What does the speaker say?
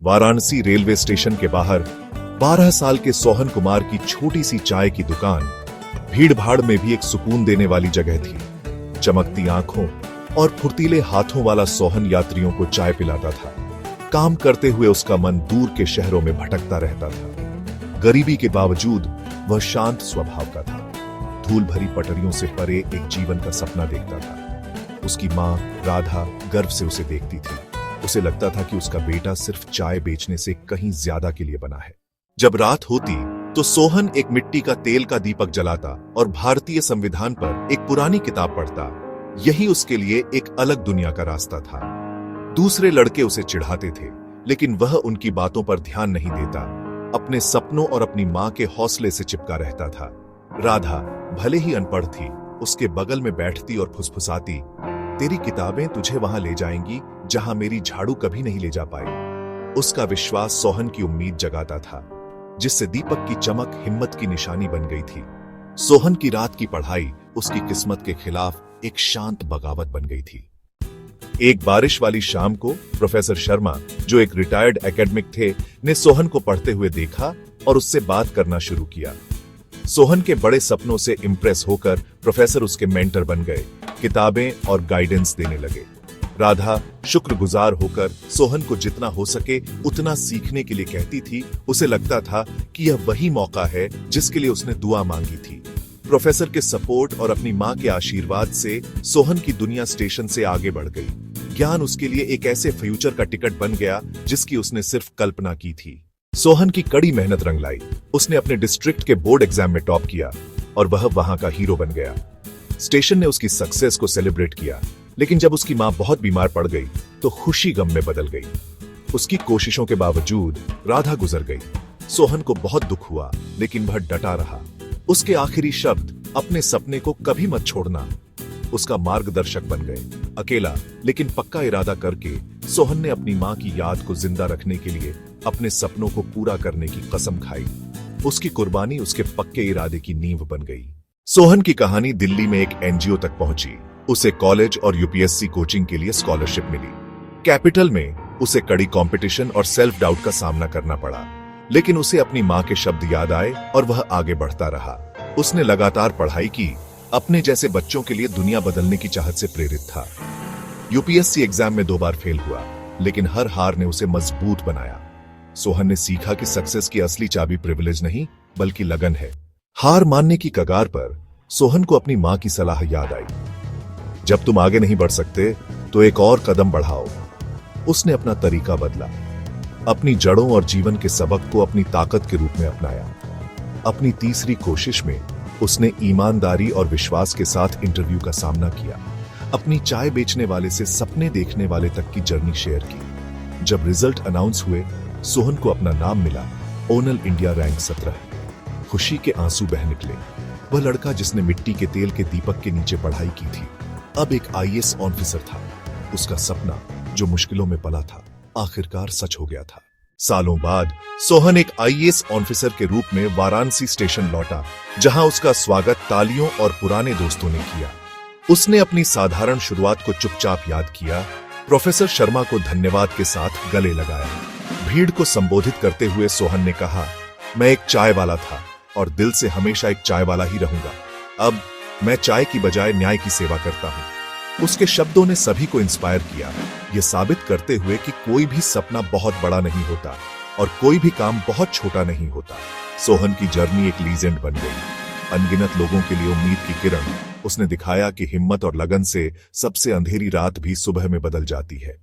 Varanasi railway station के बाहर 12 साल के सोहन कुमार की छोटी सी चाय की दुकान भीड़ भाड़ में भी एक सुकून देने वाली जगह थी। चमकती आंखों और फुर्तीले हाथों वाला सोहन यात्रियों को चाय पिलाता था। काम करते हुए उसका मन दूर के शहरों में भटकता रहता था। गरीबी के बावजूद वह शांत स्वभाव का था। धूल भरी पटरियों से परे एक जीवन का सपना देखता था। उसकी माँ राधा गर्व से उसे देखती थी। उसे लगता था कि उसका बेटा सिर्फ चाय बेचने से कहीं ज्यादा के लिए बना है। जब रात होती तो सोहन एक मिट्टी का तेल का दीपक जलाता और भारतीय संविधान पर एक पुरानी किताब पढ़ता। यही उसके लिए एक अलग दुनिया का रास्ता था। दूसरे लड़के उसे चिढ़ाते थे, लेकिन वह उनकी बातों पर ध्यान नहीं देता। अपने सपनों और अपनी माँ के हौसले से चिपका रहता था। राधा भले ही अनपढ़ थी, उसके बगल में बैठती और फुसफुसाती, तेरी किताबें तुझे वहां ले जाएंगी जहां मेरी झाड़ू कभी नहीं ले जा पाई। उसका विश्वास सोहन की उम्मीद जगाता था, जिससे दीपक की चमक हिम्मत की निशानी बन गई थी। सोहन की रात की पढ़ाई उसकी किस्मत के खिलाफ एक शांत बगावत बन गई थी। एक बारिश वाली शाम को प्रोफेसर शर्मा, जो एक रिटायर्ड एकेडमिक थे, ने सोहन को पढ़ते हुए देखा और उससे बात करना शुरू किया। सोहन के बड़े सपनों से इंप्रेस होकर प्रोफेसर उसके मेंटर बन गए, किताबें और गाइडेंस देने लगे। राधा शुक्रगुजार होकर सोहन को जितना हो सके उतना सीखने के लिए कहती थी। उसे लगता था कि यह वही मौका है जिसके लिए उसने दुआ मांगी थी। प्रोफेसर के सपोर्ट और अपनी मां के आशीर्वाद से सोहन की दुनिया स्टेशन से आगे बढ़ गई। ज्ञान उसके लिए एक ऐसे फ्यूचर का टिकट बन गया जिसकी उसने सिर्फ कल्पना की थी। सोहन की कड़ी मेहनत रंग लाई। उसने अपने डिस्ट्रिक्ट के बोर्ड एग्जाम में टॉप किया और वह वहां का हीरो बन गया। स्टेशन ने उसकी सक्सेस को सेलिब्रेट किया, लेकिन जब उसकी मां बहुत बीमार पड़ गई तो खुशी गम में बदल गई। उसकी कोशिशों के बावजूद राधा गुजर गई। सोहन को बहुत दुख हुआ, लेकिन वह डटा रहा। उसके आखिरी शब्द अपने सपने को कभी मत छोड़ना उसका मार्गदर्शक बन गए। अकेला लेकिन पक्का इरादा करके सोहन ने अपनी मां की याद को जिंदा रखने के लिए अपने सपनों को पूरा करने की कसम खाई। उसकी कुर्बानी उसके पक्के इरादे की नींव बन गई। सोहन की कहानी दिल्ली में एक एनजीओ तक पहुंची। उसे कॉलेज और यूपीएससी कोचिंग के लिए स्कॉलरशिप मिली। कैपिटल में उसे कड़ी कंपटीशन और सेल्फ डाउट का सामना करना पड़ा, लेकिन उसे अपनी मां के शब्द याद आए और वह आगे बढ़ता रहा। उसने लगातार पढ़ाई की, अपने जैसे बच्चों के लिए दुनिया बदलने की चाहत से प्रेरित था। यूपीएससी एग्जाम में 2 बार फेल हुआ, लेकिन हर हार ने उसे मजबूत बनाया। सोहन ने सीखा कि सक्सेस की असली चाबी प्रिविलेज नहीं बल्कि लगन है। हार मानने की कगार पर सोहन को अपनी मां की सलाह याद आई, जब तुम आगे नहीं बढ़ सकते तो एक और कदम बढ़ाओ। उसने अपना तरीका बदला, अपनी जड़ों और जीवन के सबक को अपनी ताकत के रूप में अपनाया। अपनी तीसरी कोशिश में उसने ईमानदारी और विश्वास के साथ इंटरव्यू का सामना किया। अपनी चाय बेचने वाले से सपने देखने वाले तक की जर्नी शेयर की। जब रिजल्ट अनाउंस हुए, सोहन को अपना नाम मिला, ओनल इंडिया रैंक 17। खुशी के आंसू बह निकले। वह लड़का जिसने मिट्टी के तेल के दीपक के नीचे पढ़ाई की थी, अब एक आईएएस ऑफिसर था। उसका सपना जो मुश्किलों में पला था, आखिरकार सच हो गया था। सालों बाद सोहन एक आईएएस ऑफिसर के रूप में वाराणसी स्टेशन लौटा, जहां उसका स्वागत तालियों और पुराने दोस्तों ने किया। उसने अपनी साधारण शुरुआत को चुपचाप याद किया, प्रोफेसर शर्मा को धन्यवाद के साथ गले लगाया। भीड़ को संबोधित करते हुए सोहन ने कहा, मैं एक चाय वाला था और दिल से हमेशा एक चाय वाला ही रहूंगा। अब मैं चाय की बजाय न्याय की सेवा करता हूं। उसके शब्दों ने सभी को इंस्पायर किया, ये साबित करते हुए कि कोई भी सपना बहुत बड़ा नहीं होता और कोई भी काम बहुत छोटा नहीं होता। सोहन की जर्नी एक लीजेंड बन गई। अनगिनत लोगों के लिए उम्मीद की किरण। उसने दिखाया कि हिम्मत और लगन से सबसे अंधेरी रात भी सुबह में बदल जाती है।